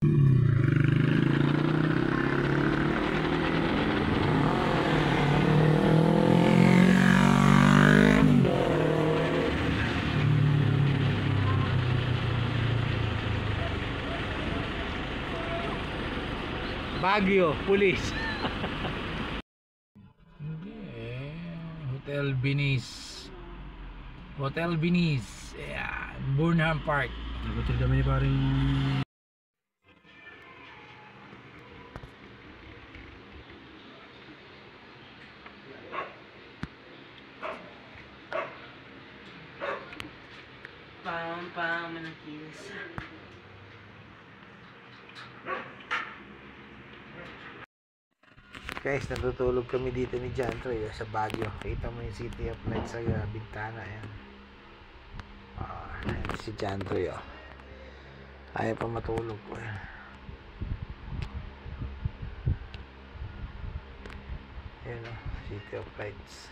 Baguio, Police. Hotel Venice. Hotel Venice. Yeah, Burnham Park. Nag-hotel kami ni paring Manakis. Guys, natutulog kami dito ni John Troy sa Baguio. Kita mo yung City of Lights sa bintana. Ayan. Ayan si John Troy. Ayaw pa matulog po. Ayan o, City of Lights.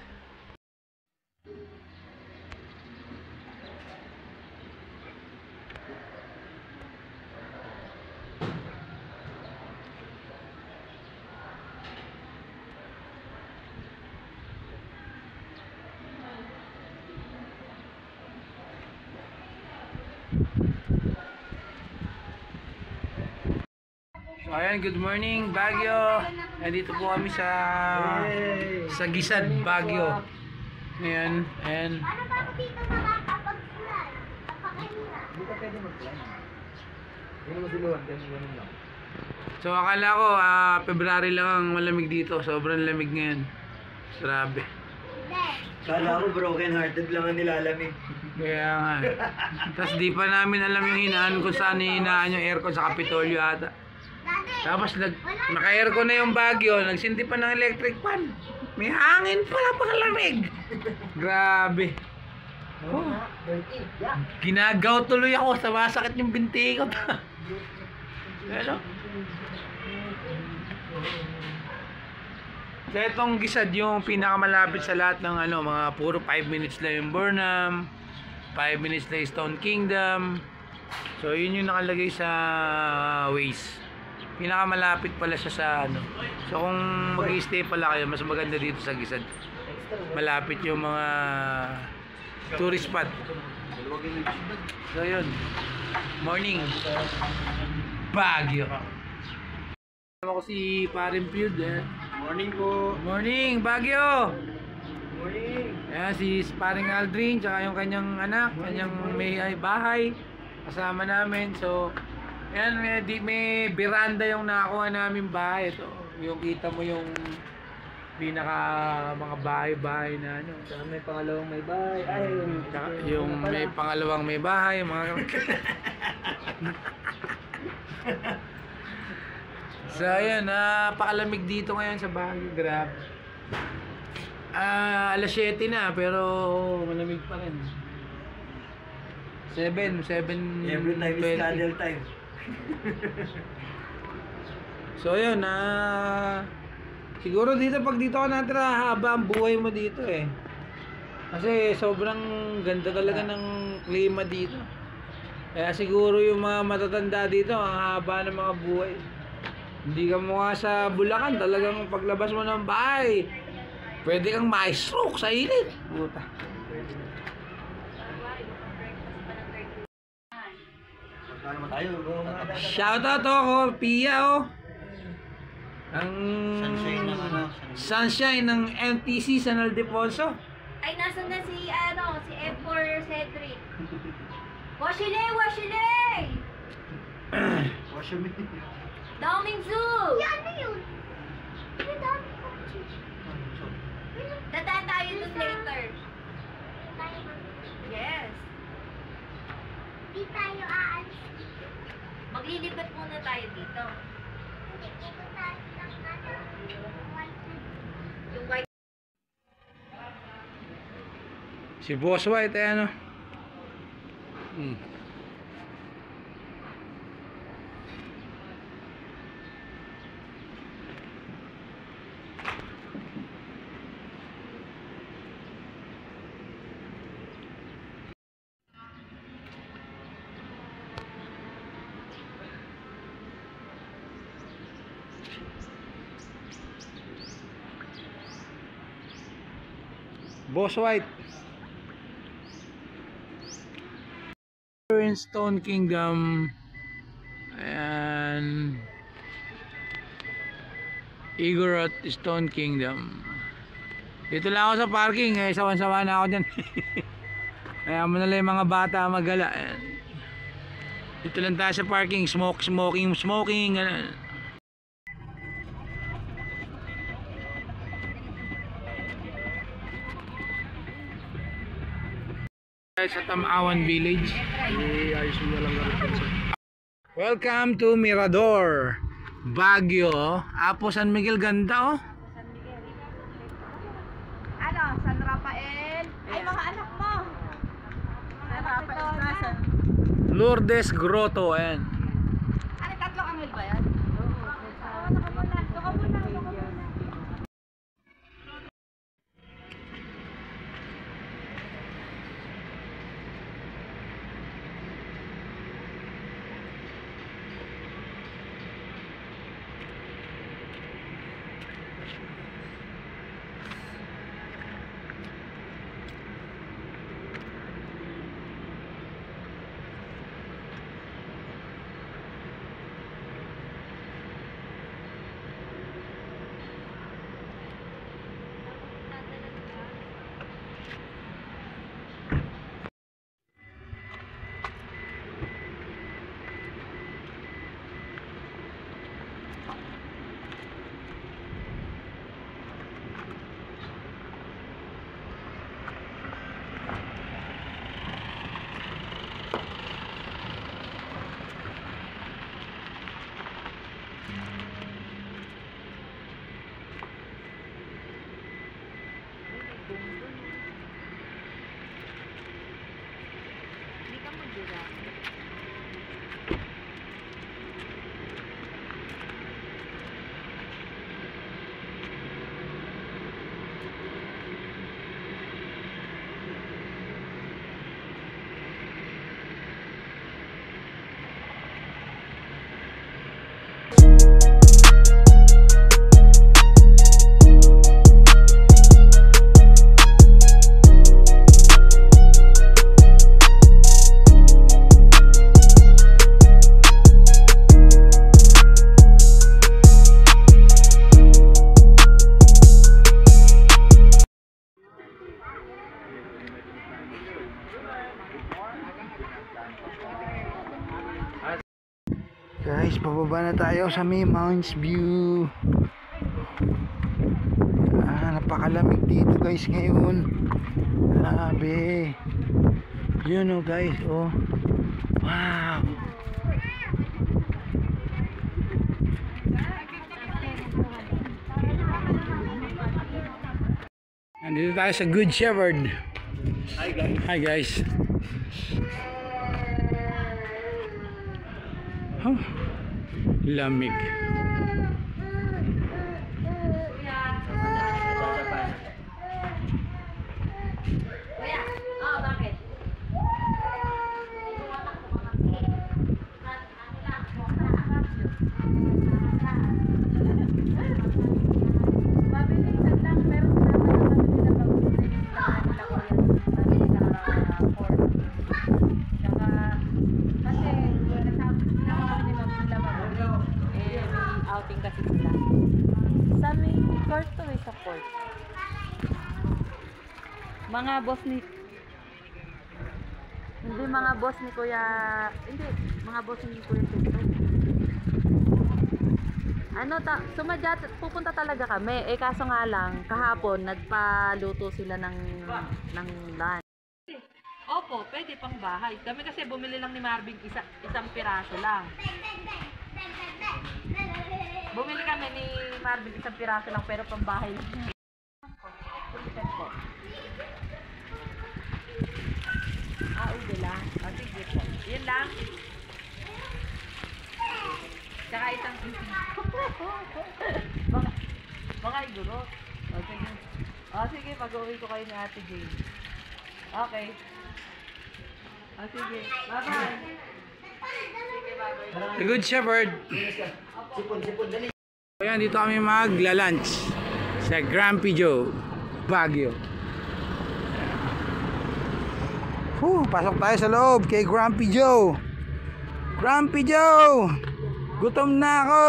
So ayan, good morning Baguio. Nandito po kami sa Gisad, Baguio. Ayan, and Ano ba dito makakapag-fly? Napakahirap. Dito pwede mag-fly. Hindi naman siluan, ganun lang. so akala ko February lang ang malamig dito. Sobrang lamig ngayon. Grabe. Hindi. Kala ko broken hearted lang ang nilalamig. Kaya nga. Tapos di pa namin alam yung hinaan kung saan hinaan yung aircon sa Kapitolyo ata. Dati, Tapos naka-aircon na yung Baguio, nagsindi pa ng electric fan. May hangin pa, napakalamig. Grabe. Oh. Ginagaw tuloy ako, sumasakit yung binti ko. Ano? So itong Gisad yung pinakamalapit sa lahat ng ano, mga puro 5 minutes lang yung Burnham, 5 minutes lang yung Stone Kingdom. So yun yung nakalagay sa Waze. Pinakamalapit pala siya sa ano. So kung mag-i-stay pala kayo, mas maganda dito sa Gisad. Malapit yung mga tourist spot. So yun. Morning. Baguio. Ako si Parin Feud Morning po. Morning, Baguio. Morning. Ayan si Paring Aldrin, tsaka yung kanyang anak, kanyang may bahay. Kasama namin. So ayan, may veranda yung nakakuha namin bahay. Ito, yung kita mo yung pinaka mga bahay-bahay na ano. Saka may pangalawang may bahay. Ay, Yung may pangalawang may bahay, mga So ayan, napakalamig dito ngayon sa Baguio. Grabe. Alas 7 na pero malamig pa rin. 7 every time is cuddle time. So yun, siguro dito pag dito ka natira, haba ang buhay mo dito eh. Kasi sobrang ganda talaga ng klima dito. Kaya siguro yung mga matatanda dito, ang haba ng mga buhay. Hindi ka mukha sa Bulacan, talagang paglabas mo ng bahay, pwede kang ma-stroke sa init. Puta. Shoutout ako, Pia ang sunshine ng MTC San Ildefonso. ay, nasan na si F4 Cedric? Washile! Washile! Daming zoo! Yan na yun! Ano daming kotse? Dadaan tayo dun later. Yes. Di tayo aalis dito. Maglilipat muna tayo dito. Hindi, dito tayo lang yung white. Yung white. Si Boss White ano? Boss White. In Stone Kingdom and Igorot Stone Kingdom. Dito lang ako sa parking, sawan-sawa na ako dyan. Kaya mo nila yung mga bata magala. Dito lang tayo sa parking, smoking. Ganun. Sa Tamawan Village. Ayos mo na lang ganito. Welcome to Mirador, Baguio. Apo San Miguel, ganda oh. Ano? San Rafael? Ay, mga anak mo. San Rafael nasan? Lourdes Grotto, ayan. Ano, tatlong angel ba yan? Oo. Doka muna. Hindi ka mag-dira. Guys, pababa na tayo sa may Mounts View. Napakalamig dito guys ngayon. Grabe. Yun oh guys, oh. Wow. Nandito tayo sa Good Shepherd. Hi guys. Huh? Lamig. Kuya, bakit? Mabilisan lang, pero outing kasi sila. Sa may court to sa court. Mga boss ni hindi mga boss ni Kuya, hindi, mga boss ni Kuya Tito. Ano pupunta talaga kami. Kaso nga lang kahapon nagpaluto sila ng lunch. Opo, pwede pang bahay. Kami kasi bumili lang ni Marvin isang piraso lang. Bumili kami ni Marvin isang piraso lang pero pang bahay lang. Ube lang. Sige po. Yan lang. Tsaka isang baka iguro. Sige. Sige, pag-uwi ko kayo ni Ate Jane. Okay. Sige. Bye-bye. Sige, bye-bye. The Good Shepherd. Sipon, dali. Ayan, dito kami magla-lunch sa Grumpy Joe, Baguio. Pasok tayo sa loob kay Grumpy Joe. Grumpy Joe! Gutom na ako!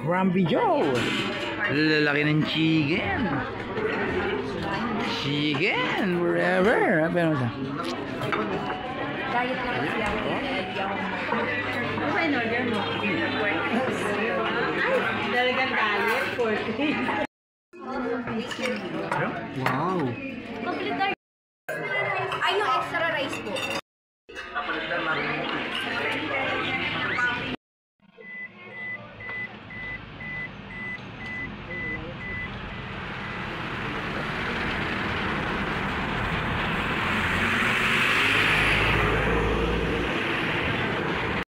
Grumpy Joe. Lalaki ng chicken. Chicken, wherever. Pero sa Diet na kasi ako. Ano ba in-order mo? Talagang diet, 14. wow. Complete